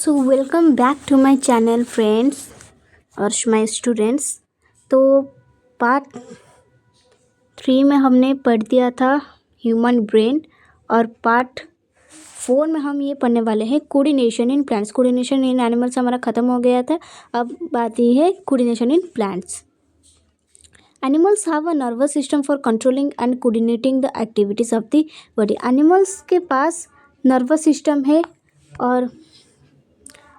So welcome back to my channel friends और my students. तो part 3 में हमने पढ़ दिया था ह्यूमन ब्रेन और पार्ट 4 में हम ये पढ़ने वाले हैं coordination in plants. Coordination in animals हमारा ख़त्म हो गया था, अब बात ये है coordination in plants. Animals have a nervous system for controlling and coordinating the activities of the body. Animals के पास नर्वस सिस्टम है और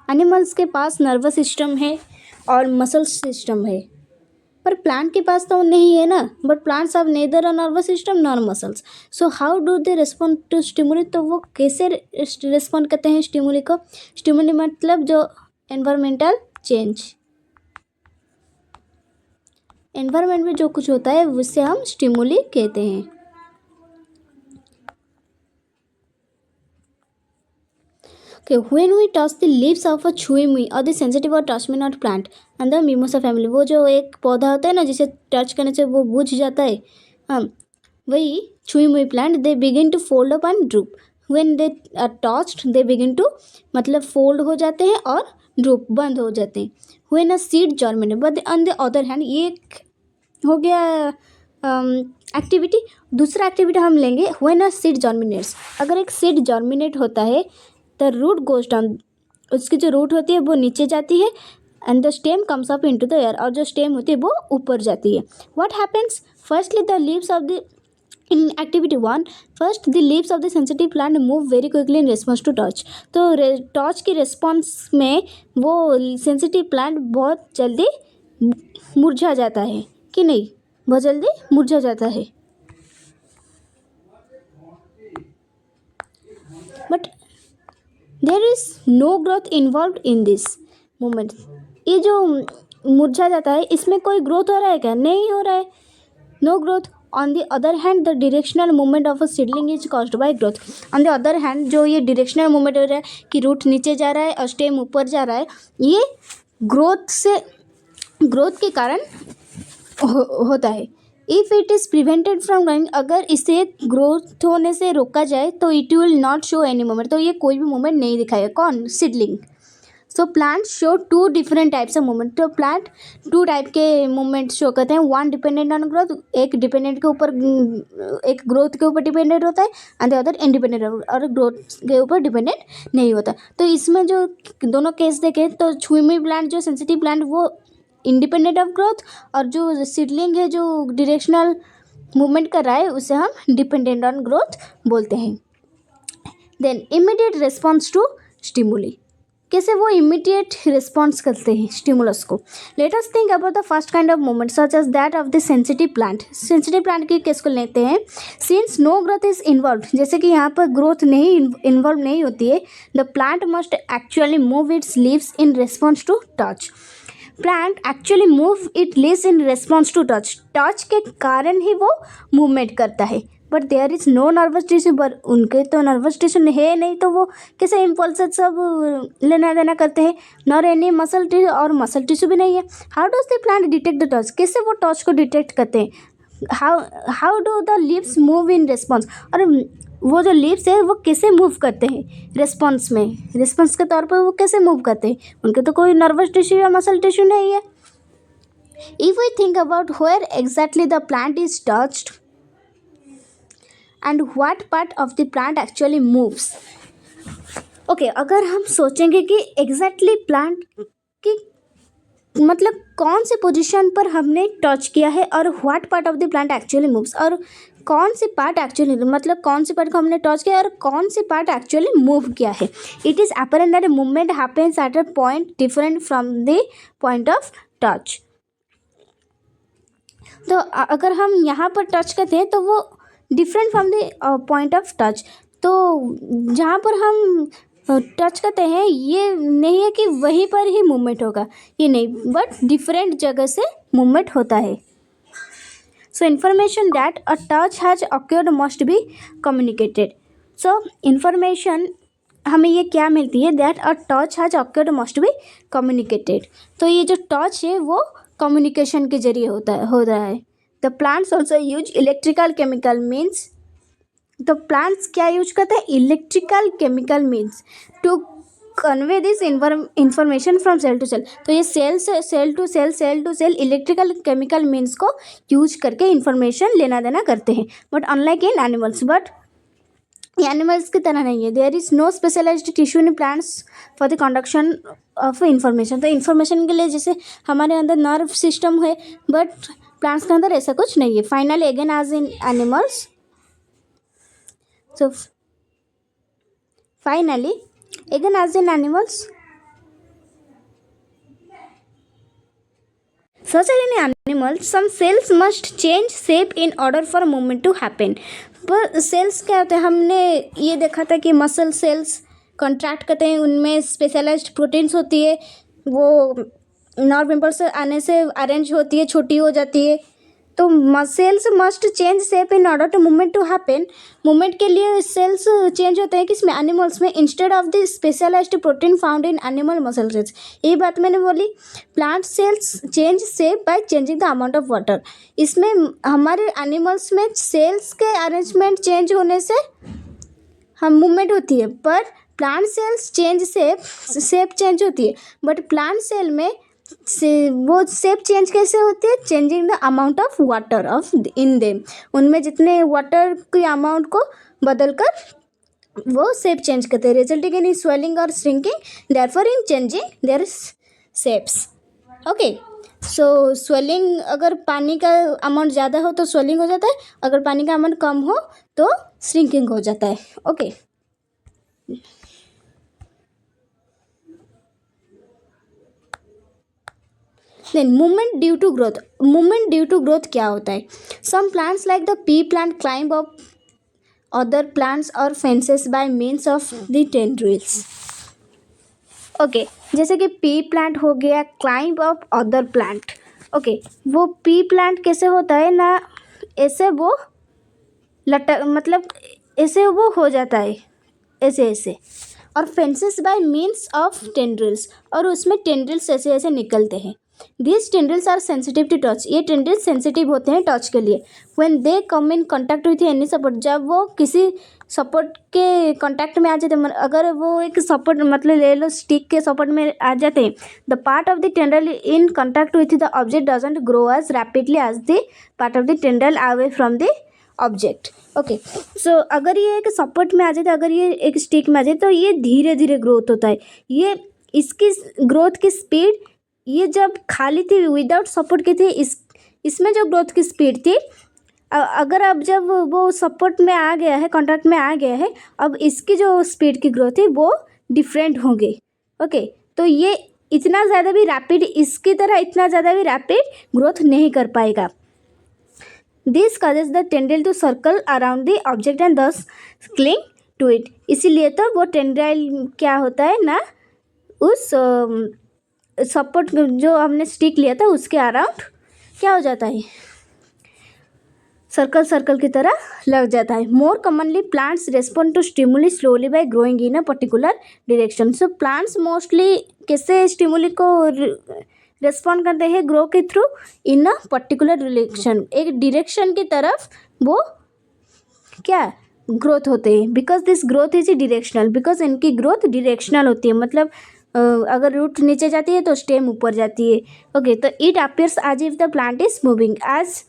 एनिमल्स के पास नर्वस सिस्टम है और मसल सिस्टम है, पर प्लांट के पास तो नहीं है ना। But plants have neither a nervous system nor muscles, so how do they respond to stimuli. तो वो कैसे रिस्पॉन्ड करते हैं स्टिमुली को। स्टिमुली मतलब जो एनवायरमेंटल चेंज, एनवायरमेंट में जो कुछ होता है उससे हम स्टिमुली कहते हैं। Okay, when we touch the leaves of a chewing or the sensitive or touch me not plant and the mimosa family, वो जो एक पौधा होता है ना जिसे टच करने से वो बुझ जाता है, हाँ वही chewing plant, they begin to fold up and droop when they are touched, they begin to मतलब fold हो जाते हैं और droop बंद हो जाते हैं। when a seed germinate, but on the other hand ये हो गया एक्टिविटी। दूसरा एक्टिविटी हम लेंगे when a seed germinates। अगर एक सीड जर्मिनेट होता है द रूट गोज डाउन, उसकी जो रूट होती है वो नीचे जाती है and the stem comes up into the air, और जो स्टेम होती है वो ऊपर जाती है। What happens firstly the leaves of the in activity 1, first the leaves of the sensitive plant move very quickly in response to touch. तो touch की रिस्पॉन्स में वो सेंसिटिव प्लांट बहुत जल्दी मुरझा जाता है कि नहीं, बहुत जल्दी मुरझा जाता है। But there is no growth involve in this movement. ये जो मुरझा जाता है इसमें कोई ग्रोथ हो रहा है क्या? नहीं हो रहा है, no growth. On the other hand the directional movement of a seedling is caused by growth. On the other hand जो ये डायरेक्शनल मूवमेंट हो रहा है कि रूट नीचे जा रहा है और स्टेम ऊपर जा रहा है, ये ग्रोथ के कारण होता है। If it is prevented from growing, अगर इसे ग्रोथ होने से रोका जाए तो it will not show any movement, तो ये कोई भी मूवमेंट नहीं दिखाएगा। कौन? Seedling. So plant show 2 different types of movement. तो प्लांट 2 टाइप के मूवमेंट शो करते हैं, 1 डिपेंडेंट ऑन ग्रोथ, एक डिपेंडेंट के ऊपर, एक ग्रोथ के ऊपर डिपेंडेंट होता है एंड द अदर इंडिपेंडेंट और ग्रोथ के ऊपर डिपेंडेंट नहीं होता। तो इसमें जो दोनों केस देखें तो छुई प्लांट जो सेंसिटिव प्लांट वो इंडिपेंडेंट ऑफ ग्रोथ, और जो सीडलिंग है जो डायरेक्शनल मूवमेंट कर रहा है उसे हम डिपेंडेंट ऑन ग्रोथ बोलते हैं। Then immediate response to stimuli, कैसे वो इमीडिएट रिस्पॉन्स करते हैं स्टिमुलस को। Let us think about the first kind of movement such as that of the sensitive plant. Sensitive plant के केस को लेते हैं। Since no growth is involve, जैसे कि यहाँ पर ग्रोथ नहीं इन्वॉल्व नहीं होती है, the plant must actually move its leaves in response to touch. Plant actually move it leaves in response to touch, touch के कारण ही वो मूवमेंट करता है। But there is no nervous tissue, पर उनके तो नर्वस टिश्यू है नहीं, तो वो कैसे इम्पल्स सब लेना देना करते हैं। नॉर एनी मसल टिश्यू, और मसल टिश्यू भी नहीं है। How does the plant detect the touch, कैसे वो टच को डिटेक्ट करते हैं। How do the leaves move in response, और वो जो लीव्स है वो कैसे मूव करते हैं रिस्पॉन्स में, रिस्पॉन्स के तौर पर वो कैसे मूव करते हैं। उनके तो कोई नर्वस टिश्यू या मसल टिश्यू नहीं है। If we think about where exactly the plant is touched and what part of the plant actually moves. Okay, अगर हम सोचेंगे कि एग्जैक्टली प्लांट की मतलब कौन से पोजीशन पर हमने टच किया है और what part of the plant actually moves, और कौन सी पार्ट एक्चुअली मतलब कौन सी पार्ट को हमने टच किया और कौन सी पार्ट एक्चुअली मूव किया है। It is apparent that movement happens at a point different from the point of touch. तो अगर हम यहाँ पर टच करते हैं तो वो different from the point of touch, तो जहाँ पर हम टच करते हैं ये नहीं है कि वहीं पर ही मूवमेंट होगा, ये नहीं, बट डिफरेंट जगह से मूवमेंट होता है। So information that a touch has accrued must be communicated. So information हमें ये क्या मिलती है, that a touch has accrued must be communicated. तो ये जो टच है वो कम्युनिकेशन के जरिए हो रहा है। The plants also use electrical chemical means, तो प्लांट्स क्या यूज करते हैं, electrical chemical means to convey this information from cell to cell. तो ये cell to cell electrical chemical means को यूज करके इंफॉर्मेशन लेना देना करते हैं। But unlike in animals, but animals की तरह नहीं है। There is no specialized tissue in plants for the conduction of information. तो इन्फॉर्मेशन के लिए जैसे हमारे अंदर नर्व सिस्टम है, बट प्लांट्स के अंदर ऐसा कुछ नहीं है। Finally again as in animals, so finally again as in animals, such as in animals some cells must change shape in order for movement to happen। पर सेल्स क्या होते हैं, हमने ये देखा था कि मसल सेल्स कंट्रैक्ट करते हैं, उनमें स्पेशलाइज्ड प्रोटीन्स होती है, वो नर्व इम्पल्स आने से अरेंज होती है, छोटी हो जाती है। तो cells must change shape in order to movement to happen. Movement के लिए सेल्स चेंज होते हैं किसमें, एनिमल्स में, instead of the specialized protein found in animal muscle cells. यही बात मैंने बोली। Plant cells change shape by changing the amount of water. इसमें हमारे एनिमल्स में सेल्स के अरेंजमेंट चेंज होने से हम मूवमेंट होती है, पर plant cells change shape change होती है। बट प्लांट सेल में वो शेप चेंज कैसे होती है, changing the amount of water of in them. उनमें जितने वाटर की अमाउंट को बदल कर वो शेप चेंज करते हैं, रिजल्टिंग इन स्वेलिंग और shrinking, therefore in changing their shapes. Okay, so swelling, अगर पानी का अमाउंट ज़्यादा हो तो स्वेलिंग हो जाता है, अगर पानी का अमाउंट कम हो तो श्रिंकिंग हो जाता है। Okay, then movement due to growth. Movement due to growth क्या होता है? Some plants like the pea plant climb up other plants और fences by means of the tendrils. Okay, जैसे कि पी प्लांट हो गया, climb up other plant. Okay, वो pea plant कैसे होता है ना, ऐसे वो लटक, मतलब ऐसे वो हो जाता है, ऐसे ऐसे, और fences by means of tendrils, और उसमें टेंड्रिल्स ऐसे ऐसे निकलते हैं। These tendrils are sensitive to touch। ये टेंड्रिल्स सेंसिटिव होते हैं टच के लिए। When they come in contact with any support, जब वो किसी सपोर्ट के कांटेक्ट में आ जाते हैं, अगर वो एक सपोर्ट, मतलब ले लो स्टिक के सपोर्ट में आ जाते हैं, the part of the tendril in contact with the object doesn't grow as rapidly as the part of the tendril away from the object. Okay, so अगर ये एक सपोर्ट में आ जाए, अगर ये एक स्टिक में आ जाए, तो ये धीरे धीरे ग्रोथ होता है। ये इसकी ग्रोथ की स्पीड, ये जब खाली थी विदाउट सपोर्ट की थी, इसमें जो ग्रोथ की स्पीड थी, अगर अब जब वो सपोर्ट में आ गया है, कॉन्ट्रैक्ट में आ गया है, अब इसकी जो स्पीड की ग्रोथ है वो डिफरेंट होंगे। ओके, तो ये इतना ज़्यादा भी रैपिड, इसकी तरह इतना ज़्यादा भी रैपिड ग्रोथ नहीं कर पाएगा। This causes the tendril to circle around the object and thus cling to it. इसीलिए तो वो टेंड्रिल क्या होता है ना, उस सपोर्ट जो हमने स्टिक लिया था उसके अराउंड क्या हो जाता है, सर्कल सर्कल की तरह लग जाता है। More commonly plants respond to stimuli slowly by growing in a particular direction. So plants mostly कैसे स्टिमुली को रेस्पॉन्ड करते हैं, ग्रो के through in a particular direction, एक डायरेक्शन की तरफ वो क्या ग्रोथ होते हैं। Because this growth is directional, because इनकी ग्रोथ डायरेक्शनल होती है, मतलब अगर रूट नीचे जाती है तो स्टेम ऊपर जाती है। ओके, तो it appears as if the plant is moving as,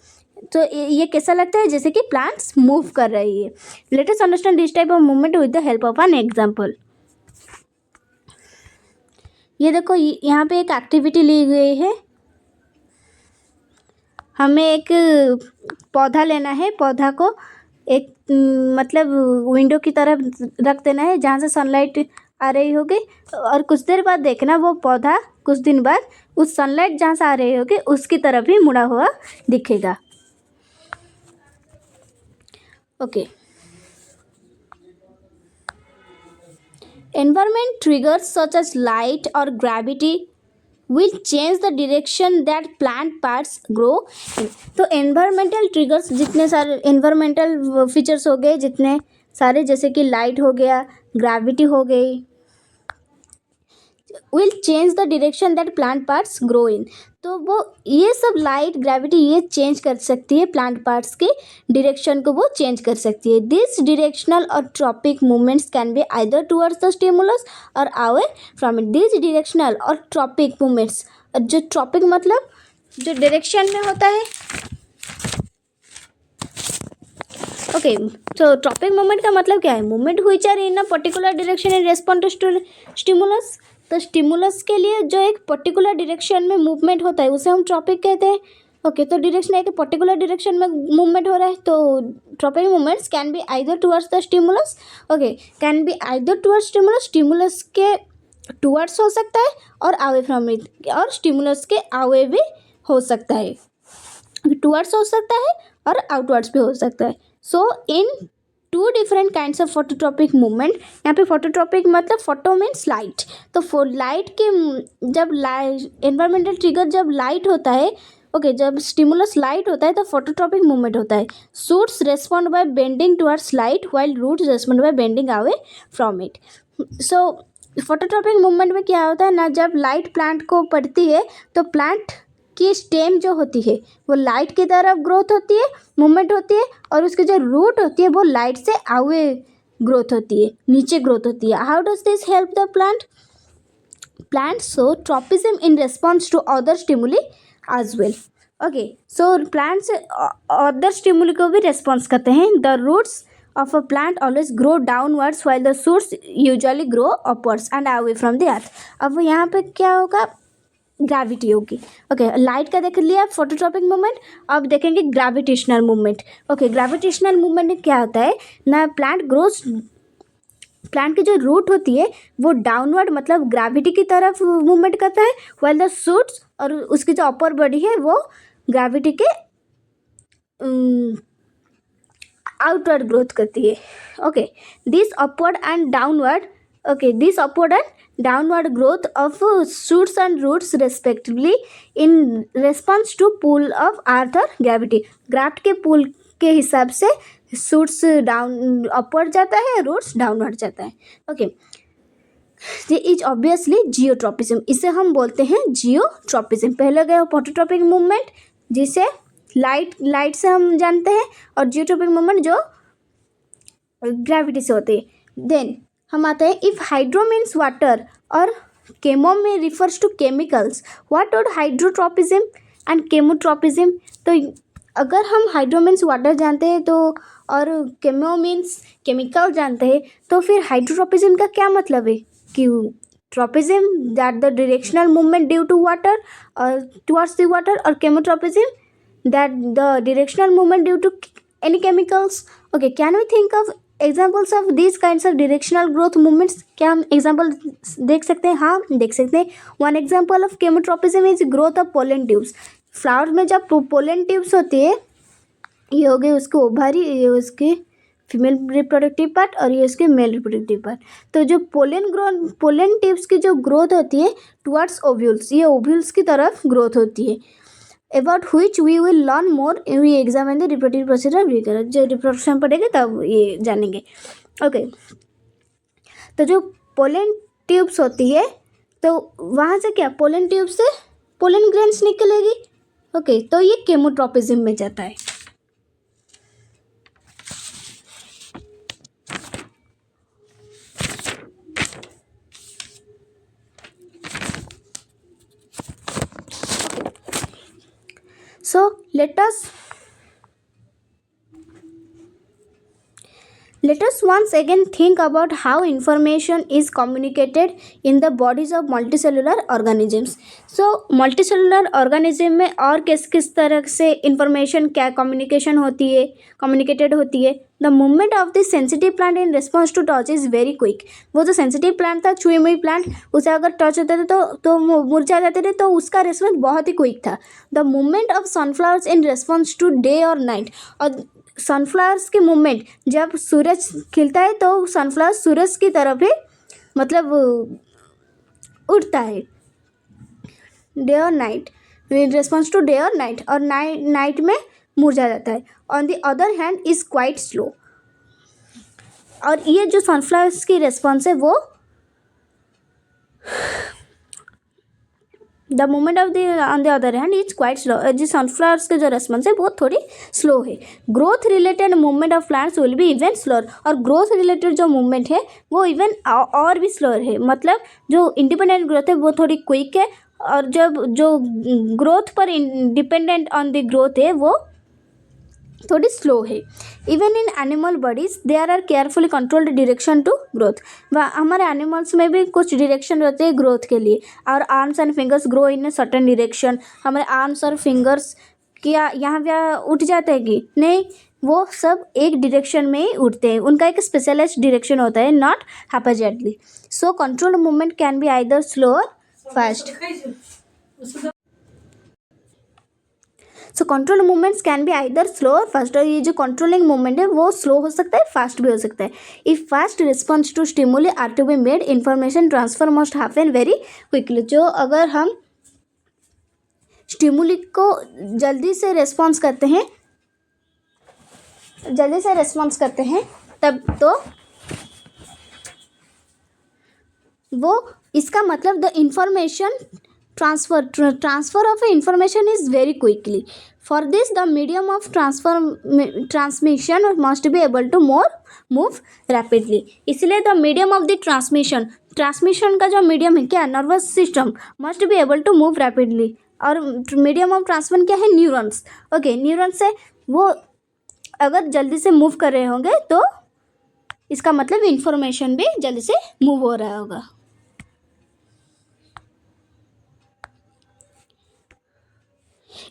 तो ये कैसा लगता है, जैसे कि प्लांट्स मूव कर रही है। Let us understand this type of movement with the help of an example. ये देखो, यहाँ पे एक एक्टिविटी ली गई है, हमें एक पौधा लेना है, पौधा को एक मतलब विंडो की तरफ रख देना है जहाँ से सनलाइट आ रही होगी, और कुछ देर बाद देखना वो पौधा कुछ दिन बाद उस सनलाइट जहाँ से आ रही होगी उसकी तरफ ही मुड़ा हुआ दिखेगा। Okay, environment triggers such as light or gravity will change the direction that plant parts grow in। तो environmental triggers, जितने सारे environmental features हो गए, जितने सारे, जैसे कि लाइट हो गया, ग्रेविटी हो गई, will change the direction that plant parts grow in. तो वो ये सब लाइट ग्रेविटी ये चेंज कर सकती है, प्लांट पार्ट्स के डायरेक्शन को वो चेंज कर सकती है। दिस डायरेक्शनल और tropic movements can be either towards the stimulus और away from it. This directional और ट्रॉपिक मूवमेंट्स, जो ट्रॉपिक मतलब जो डायरेक्शन में होता है, ओके। तो ट्रॉपिक मूवमेंट का मतलब क्या है? Movement which are in a particular direction in response to stimulus. तो स्टिमुलस के लिए जो एक पर्टिकुलर डायरेक्शन में मूवमेंट होता है उसे हम ट्रॉपिक कहते हैं। ओके, तो डायरेक्शन एक पर्टिकुलर डायरेक्शन में मूवमेंट हो रहा है, तो tropic movements can be either towards the stimulus, okay, can be either towards stimulus, stimulus के टुवर्ड्स हो सकता है और अवे फ्रॉम इट, और स्टिमुलस के अवे भी हो सकता है, टुवर्ड्स हो सकता है और आउटवर्ड्स भी हो सकता है। सो इन two different kinds of phototropic movement. यहाँ पे फोटोट्रॉपिक मतलब फोटो मीन्स लाइट, तो लाइट के जब एनवायरमेंटल ट्रिगर जब लाइट होता है, ओके, जब स्टिमुलस लाइट होता है तो फोटोट्रॉपिक मूवमेंट होता है। Shoots respond by bending towards light while roots respond by bending away from it. So phototropic movement में क्या होता है ना, जब लाइट प्लांट को पड़ती है तो प्लांट की स्टेम जो होती है वो लाइट की तरफ ग्रोथ होती है, मूवमेंट होती है, और उसकी जो रूट होती है वो लाइट से अवे ग्रोथ होती है, नीचे ग्रोथ होती है। How does this help the plant so tropism in response to other stimuli as well. Okay, so plants other stimuli को भी रेस्पॉन्स करते हैं। The roots of a plant always grow downwards while the shoots usually grow upwards and away from the earth। अब यहाँ पे क्या होगा? Gravity होगी। ओके, लाइट का देख लिया फोटोट्रॉपिक मूवमेंट, अब देखेंगे gravitational movement. Okay, gravitational movement में क्या होता है ना, प्लांट की जो रूट होती है वो डाउनवर्ड मतलब ग्रेविटी की तरफ मूवमेंट करता है, व्हाइल द शूट्स और उसकी जो अपर बॉडी है वो ग्रेविटी के आउटवर्ड ग्रोथ करती है। Okay, this upward and downward growth of shoots and roots respectively in response to pull of earth और ग्रेविटी। ग्राफ्ट के पुल के हिसाब से शूट्स डाउन अपवर्ड जाता है, रूट्स डाउनवर्ड जाता है। ओके, ये इज ऑब्वियसली जियोट्रॉपिज्म, इसे हम बोलते हैं जियोट्रॉपिज्म। पहले गए फोटोट्रॉपिक मूवमेंट जिसे लाइट से हम जानते हैं, और जियोट्रॉपिक मूवमेंट जो ग्रेविटी से होती है। देन हम आते हैं इफ हाइड्रो मीन्स वाटर और केमो में refers to chemicals, what would hydrotropism and chemotropism. तो अगर हम हाइड्रो मीन्स वाटर जानते हैं तो और केमो मीन्स केमिकल जानते हैं, तो फिर हाइड्रोट्रॉपिज्म का क्या मतलब है? कि tropism that the directional movement due to water और टुवर्ड्स द वाटर, और chemotropism that the directional movement due to any chemicals। okay, can we think of examples of these kinds of directional growth movements? क्या हम example देख सकते हैं? हाँ, देख सकते हैं। One example of chemotropism is growth of pollen tubes. Flower में जब पोलन ट्यूब्स होती है, ये हो गए उसके ओवारी, ये उसके फीमेल रिप्रोडक्टिव पार्ट और ये उसके मेल रिप्रोडक्टिव पार्ट। तो जो पोलन ट्यूब्स की जो ग्रोथ होती है टुवर्ड्स ओव्यूल्स, ये ओव्यूल्स की तरफ ग्रोथ होती है, about which we will learn more when we examine the reproductive procedure वगैरह। जो रिप्रोडक्शन पढ़ेंगे तब ये जानेंगे। ओके, तो जो पोलन ट्यूब्स होती है तो वहाँ से क्या, पोलन ट्यूब से पोलन ग्रेन्स निकलेगी। ओके, तो ये केमोट्रॉपिज्म में जाता है। So let us once again think about how information is communicated in the bodies of multicellular organisms। So multicellular organism में और किस तरह से information क्या communication communicated होती है। The movement of the sensitive plant in response to touch is very quick। वो जो sensitive plant था, छुई मुई plant, उसे अगर टच होते थे तो मुरझा जाते थे, तो उसका रिस्पॉन्स बहुत ही क्विक था। The movement of sunflowers in response to day or night। और सनफ्लावर्स की मूवमेंट, जब सूरज खिलता है तो सनफ्लावर सूरज की तरफ ही मतलब उड़ता है, डे और night, in response to day और नाइट, और नाइट में मुरझा जाता है। On the other hand is quite slow. और ये जो सनफ्लावर्स की रिस्पॉन्स है वो the movement of the on the other hand is quite slow. जिस सनफ्लावर्स के जो रेस्पॉन्स है वो थोड़ी स्लो है। Growth related movement of plants will be even slower, और ग्रोथ रिलेटेड जो मूवमेंट है वो इवन और भी स्लोअर है। मतलब जो इंडिपेंडेंट ग्रोथ है वो थोड़ी क्विक है, और जब जो ग्रोथ पर डिपेंडेंट ऑन द ग्रोथ है वो थोड़ी स्लो है। Even in animal bodies there are carefully controlled direction to growth. व हमारे एनिमल्स में भी कुछ डायरेक्शन रहते हैं ग्रोथ के लिए। और arms and fingers grow in a certain direction. हमारे आर्म्स और फिंगर्स क्या यहाँ पे उठ जाते हैं कि नहीं, वो सब एक डायरेक्शन में ही उठते हैं। उनका एक स्पेशलाइज्ड डायरेक्शन होता है, not haphazardly. So controlled movement can be either slow और fast. So control movements can be either slow और फास्ट। और ये जो कंट्रोलिंग मूवमेंट है वो स्लो हो सकता है, फास्ट भी हो सकता है। If fast response to stimuli are to be made, information transfer must happen very quickly. जो अगर हम स्टिमुली को जल्दी से रेस्पॉन्स करते हैं तब तो वो इसका मतलब the information transfer of information is very quickly. For this the medium of transmission must be able to move rapidly. इसलिए the medium of the transmission का जो मीडियम है क्या, nervous system, must be able to move rapidly. और medium of transmission क्या है, neurons. Okay, neurons से वो अगर जल्दी से मूव कर रहे होंगे तो इसका मतलब इंफॉर्मेशन भी जल्दी से मूव हो रहा होगा।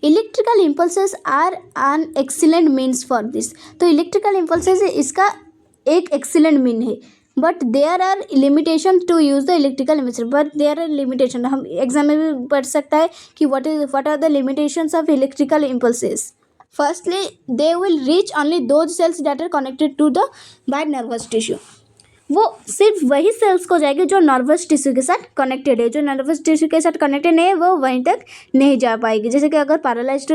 Electrical impulses are an excellent means for this. तो इलेक्ट्रिकल इम्पल्सेस इसका एक एक्सीलेंट मीन है, but there are limitation to use the electrical impulse. But there are limitation, हम एग्जाम में भी पढ़ सकता है कि what are the limitations of electrical impulses. Firstly they will reach only those cells that are connected to the by nervous tissue. वो सिर्फ वही सेल्स को जाएगी जो नर्वस टिश्यू के साथ कनेक्टेड है। जो नर्वस टिश्यू के साथ कनेक्टेड नहीं है वो वहीं तक नहीं जा पाएगी। जैसे कि अगर पैरालाइज्ड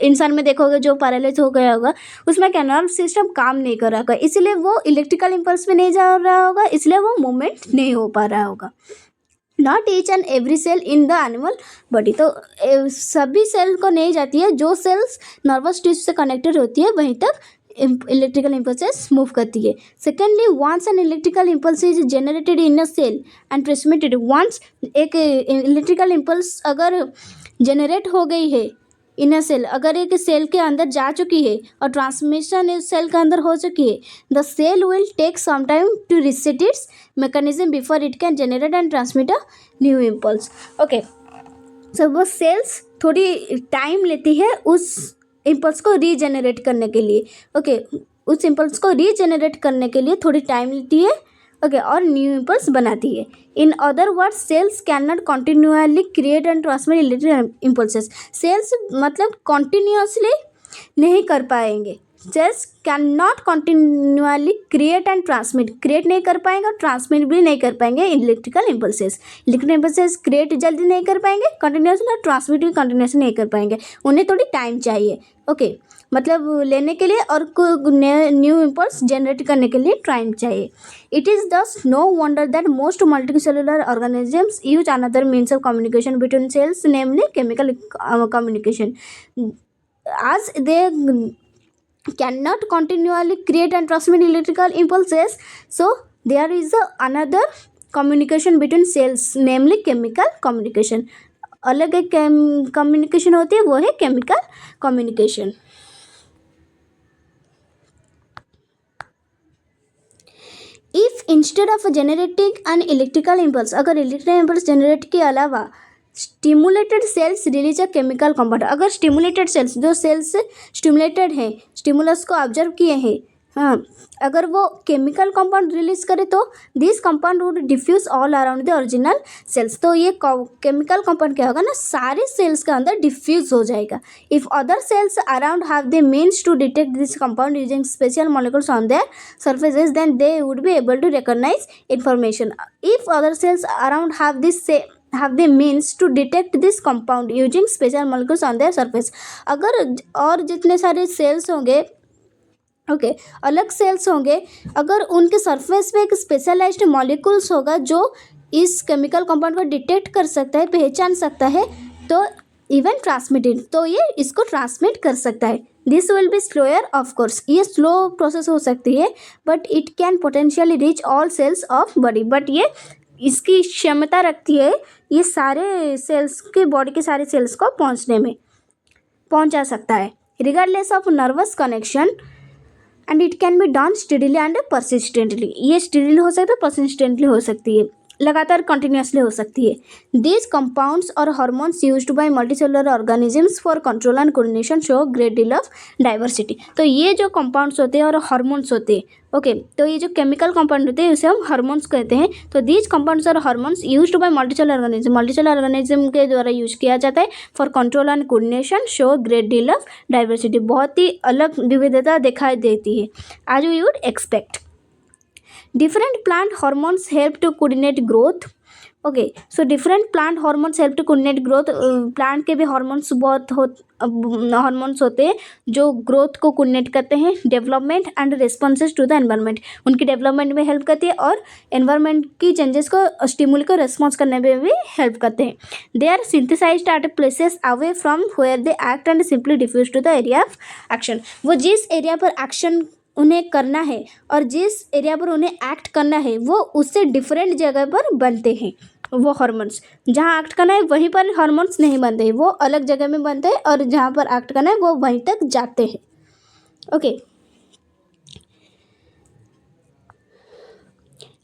इंसान में देखोगे जो पैरालाइज हो गया होगा, उसमें क्या नर्व सिस्टम काम नहीं कर रहा होगा, इसलिए वो इलेक्ट्रिकल इम्पल्स में नहीं जा रहा होगा, इसलिए वो मूवमेंट नहीं हो पा रहा होगा। Not each and every cell in the animal body. तो सभी सेल को नहीं जाती है, जो सेल्स नर्वस टिश्यू से कनेक्टेड होती है वहीं तक इलेक्ट्रिकल इम्पल्सेस मूव करती है। Secondly, once an electrical impulse is generated in a cell and transmitted, once एक इलेक्ट्रिकल इम्पल्स अगर जनरेट हो गई है इन अ सेल, अगर एक सेल के अंदर जा चुकी है और ट्रांसमिशन इस सेल के अंदर हो चुकी है, the cell will take some time to reset its mechanism before it can generate and transmit a new impulse. Okay, so वो सेल्स थोड़ी टाइम लेती है उस इम्पल्स को रीजनरेट करने के लिए। ओके, उस इम्पल्स को रीजनरेट करने के लिए थोड़ी टाइम लेती है। ओके, और न्यू इम्पल्स बनाती है। In other words, cells can not continuously create and transmit electrical impulses. Cells मतलब कंटिन्यूअसली नहीं कर पाएंगे। Cells can not continuously create and transmit, create नहीं कर पाएंगे और ट्रांसमिट भी नहीं कर पाएंगे electrical impulses. Electrical impulses create जल्दी नहीं कर पाएंगे कंटिन्यूअसली, और ट्रांसमिट भी कंटिन्यूअसली नहीं कर पाएंगे, उन्हें थोड़ी टाइम चाहिए। ओके, मतलब लेने के लिए और न्यू इम्पल्स जनरेट करने के लिए टाइम चाहिए। It is thus no wonder that most multicellular organisms use another means of communication between cells, namely chemical communication. आज they cannot continually create and transmit electrical impulses, so there is another communication between cells, namely chemical communication. अलग एक communication होती है, वो है chemical communication. If instead of generating an electrical impulse, अगर electrical impulse generate के अलावा stimulated cells release a chemical compound, अगर स्टिमुलेटेड सेल्स जो सेल्स स्टिमुलेटेड हैं, स्टिमुलस को ऑब्जर्व किए हैं, हाँ, अगर वो केमिकल कंपाउंड रिलीज करे तो this compound would diffuse all around the original cells. तो ये केमिकल कंपाउंड क्या होगा ना, सारे सेल्स के अंदर डिफ्यूज हो जाएगा। If other cells around have the means to detect this compound using special molecules on their surfaces, then they would be able to recognize information. If other cells around have the means to detect this compound using special molecules on their surface। अगर और जितने सारे sales होंगे, okay, अलग sales होंगे, अगर उनके surface पे एक स्पेशलाइज्ड मॉलिक्यूल्स होगा जो इस केमिकल कंपाउंड को डिटेक्ट कर सकता है, पहचान सकता है, तो इवन ट्रांसमिटेड, तो ये इसको ट्रांसमिट कर सकता है। This will be slower of course, ये स्लो प्रोसेस हो सकती है, but it can potentially reach all cells of body, but ये इसकी क्षमता रखती है ये सारे सेल्स के, बॉडी के सारे सेल्स को पहुंचा सकता है, regardless of nervous connection, and it can be done steadily and persistently, ये स्टेडीली हो सकता है, परसिस्टेंटली हो सकती है, लगातार कंटिन्यूसली हो सकती है। दीज कंपाउंड्स और hormones used by multicellular organisms for control and coordination show great deal of diversity. तो ये जो कंपाउंड्स होते हैं और हार्मोन्स होते हैं, ओके, तो ये जो केमिकल कंपाउंड होते हैं उसे हम हार्मोन्स कहते हैं। तो दीज कंपाउंड्स और hormones used by multicellular organism के द्वारा यूज किया जाता है for control and coordination show great deal of diversity, बहुत ही अलग विविधता दिखाई देती है as we would expect. Different plant hormones help to coordinate growth. Okay, so different plant hormones help to coordinate growth. Plant के भी हॉर्मोन्स हॉर्मोन्स होते हैं जो ग्रोथ को कोऑर्डिनेट करते हैं, development and responses to the environment, उनकी development में हेल्प करती है और एनवायरनमेंट की चेंजेस को, स्टिमुली को रिस्पॉन्स करने में भी हेल्प करते हैं। They are synthesized at places away from where they act and simply diffuse to the area of action. वो जिस एरिया पर एक्शन उन्हें करना है और जिस एरिया पर उन्हें एक्ट करना है वो उससे डिफरेंट जगह पर बनते हैं। वो हार्मोन्स जहाँ एक्ट करना है वहीं पर हार्मोन्स नहीं बनते हैं, वो अलग जगह में बनते हैं, और जहाँ पर एक्ट करना है वो वहीं तक जाते हैं। Okay,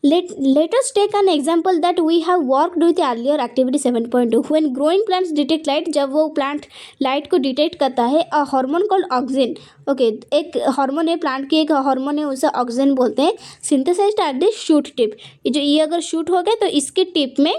let us take an example that we have worked with earlier activity 7.2. When growing plants detect light, जब वो प्लांट लाइट को डिटेक्ट करता है, a hormone called auxin, okay, एक हार्मोन है, प्लांट की एक हार्मोन है, उसे ऑक्सिन बोलते हैं, synthesized at the shoot tip. ये अगर शूट हो गया तो इसके टिप में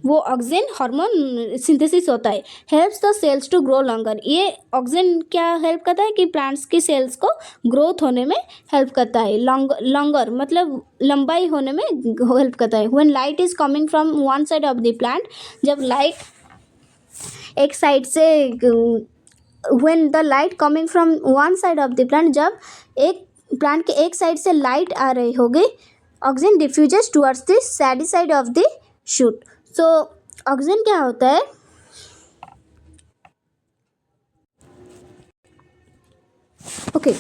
वो ऑक्सिन हार्मोन सिंथेसिस होता है, helps the cells to grow longer. ये ऑक्सिन क्या हेल्प करता है कि प्लांट्स की सेल्स को ग्रोथ होने में हेल्प करता है, लॉन्गर मतलब लंबाई होने में हेल्प करता है। When light is coming from one side of the plant, जब लाइट एक साइड से, when the light coming from one side of the plant, जब एक प्लांट के एक साइड से लाइट आ रही होगी, auxin diffuses towards the shady side of the shoot. So auxin क्या होता है, ओके,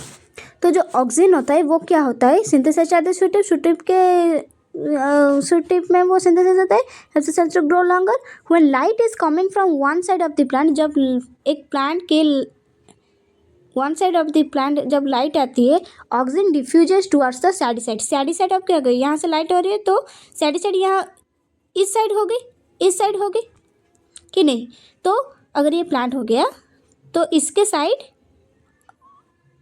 तो जो ऑक्सिन होता है वो क्या होता है, synthesize at the shoot tip के शूट टिप में वो सिंथेसाइज होता है, helps the cells to grow longer. When light is coming from one side of the plant, जब एक प्लांट के one side of the plant जब लाइट आती है, auxin diffuses towards the shady side. Shady side अब क्या गई, यहाँ से लाइट हो रही है तो सैडी साइड यहाँ इस साइड हो गई, इस साइड हो गई कि नहीं, तो अगर ये प्लांट हो गया तो इसके साइड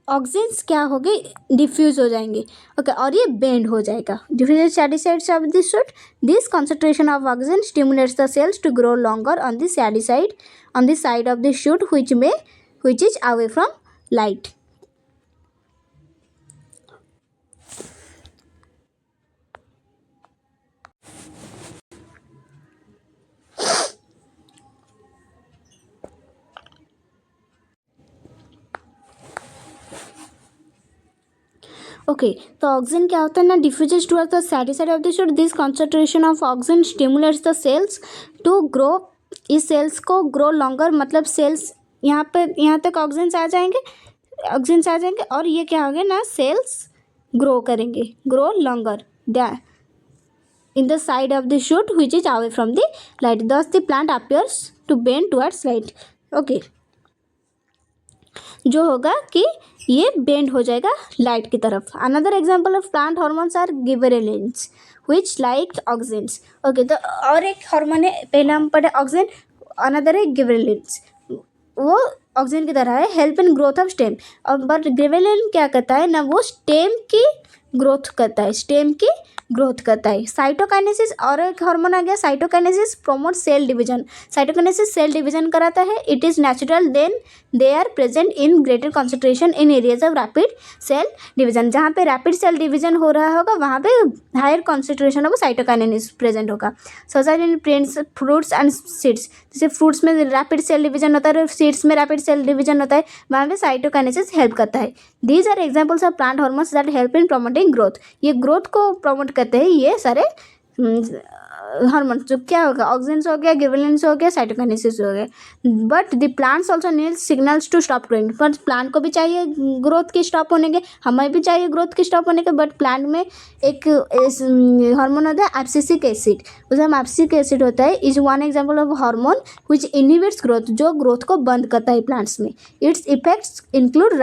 ऑक्सिन्स क्या हो गए, डिफ्यूज हो जाएंगे, ओके, और ये बेंड हो जाएगा, diffuse shady sides of this shoot. This concentration of auxin stimulates the cells to grow longer on the shady side, on the side of the shoot which is away from light. Okay, तो auxin क्या होता है ना, diffuses towards the shady side of the shoot. This concentration of auxin stimulates the cells to grow, इस cells को grow longer, मतलब cells यहाँ पर यहाँ तक ऑक्सिन्स आ जाएंगे और ये क्या हो गया ना, सेल्स ग्रो करेंगे, grow longer in the side of the shoot which is away from the light. Thus the plant appears to bend towards light. Okay, जो होगा कि ये बेंड हो जाएगा लाइट की तरफ। Another example of plant hormones are gibberellins which like auxins. Okay, तो और एक हार्मोन है, पहले हम पढ़े ऑक्सिन, अनदर है गिबरेलिन्स, वो ऑक्सिन की तरह है, help in growth of stem. और बट गिबरेलिन क्या करता है ना, वो स्टेम की ग्रोथ करता है, स्टेम की ग्रोथ करता है। साइटोकाइनेसिस, और एक हार्मोन आ गया cytokinesis, promote cell division. Cytokinesis cell division कराता है। It is natural then they are present in greater concentration in areas of rapid cell division. जहाँ पे रैपिड सेल डिवीजन हो रहा होगा वहाँ पे higher concentration of cytokinesis present होगा। Society in plants, fruits and seeds, जैसे फ्रूट्स में रैपिड सेल डिवीजन होता है, सीड्स में रैपिड सेल डिवीजन होता है, वहाँ पे साइटोकाइनेसिस हेल्प करता है। These are examples of plant hormones that help in promoting growth. ये ग्रोथ को प्रमोट करते हैं ये सारे हार्मोन, जो क्या होगा, ऑक्सीजन हो गया, गिबरेलिंस हो गया, साइटोकाइनेसिस हो गया. But the plants also need signals to stop growing. पर प्लांट को भी चाहिए ग्रोथ के स्टॉप होने के, हमें भी चाहिए ग्रोथ के स्टॉप होने के. बट प्लांट में एक हार्मोन होता है एब्सिसिक एसिड, उसे हम एब्सिसिक एसिड होता है, is one example of hormone which inhibits growth, जो ग्रोथ को बंद करता है प्लांट्स में. It's effects include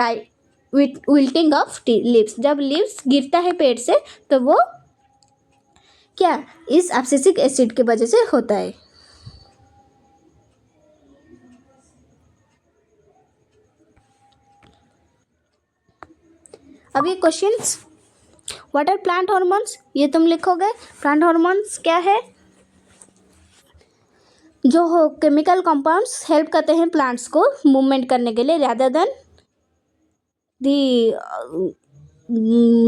wilting of leaves. जब लीव्स गिरता है पेड़ से तो वो क्या इस एब्सिसिक एसिड की वजह से होता है. अब ये questions, what are plant hormones, ये तुम लिखोगे. प्लांट हार्मोन्स क्या है, जो हो केमिकल कंपाउंड्स हेल्प करते हैं प्लांट्स को मूवमेंट करने के लिए rather than the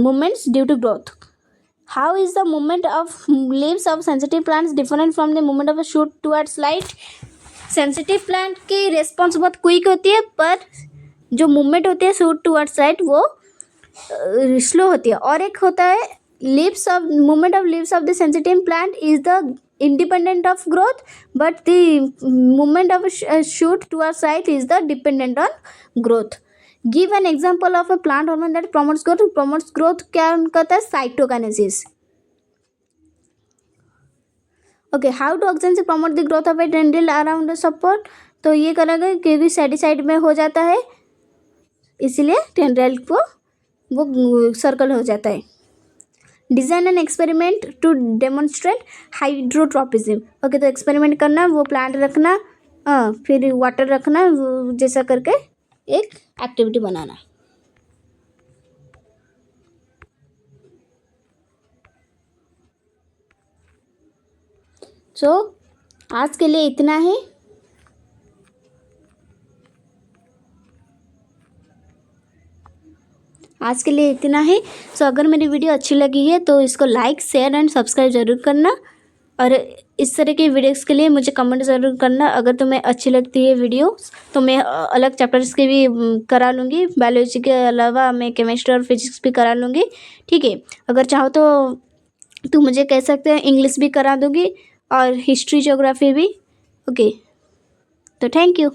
movements due to growth. How is the movement of leaves of sensitive plants different from the movement of a shoot towards light? Sensitive plant की response बहुत quick होती है, पर जो मूवमेंट होती है शूट टुवर्ड्स लाइट वो slow होती है. और एक होता है leaves of movement of leaves of the sensitive plant is the independent of growth, but the movement of a shoot towards light is the dependent on growth. Give an example of a plant hormone that promotes growth. Promotes growth क्या करता है, cytokinesis. Okay, how do oxygen से promote the growth of a tendril around support. तो ये करेंगे क्योंकि side में हो जाता है, इसीलिए टेंड्रिल को वो सर्कल हो जाता है. Design an experiment to demonstrate hydrotropism. Okay, तो एक्सपेरिमेंट करना, वो प्लांट रखना, फिर वाटर रखना, जैसा करके एक एक्टिविटी बनाना. सो आज के लिए इतना ही. सो अगर मेरी वीडियो अच्छी लगी है तो इसको लाइक, शेयर एंड सब्सक्राइब ज़रूर करना. और इस तरह की वीडियोस के लिए मुझे कमेंट ज़रूर करना. अगर तुम्हें अच्छी लगती है वीडियो तो मैं अलग चैप्टर्स के भी करा लूँगी. बायोलॉजी के अलावा मैं केमिस्ट्री और फिजिक्स भी करा लूँगी. ठीक है, अगर चाहो तो तुम मुझे कह सकते हैं, इंग्लिश भी करा दूँगी और हिस्ट्री, ज्योग्राफी भी. ओके, तो थैंक यू.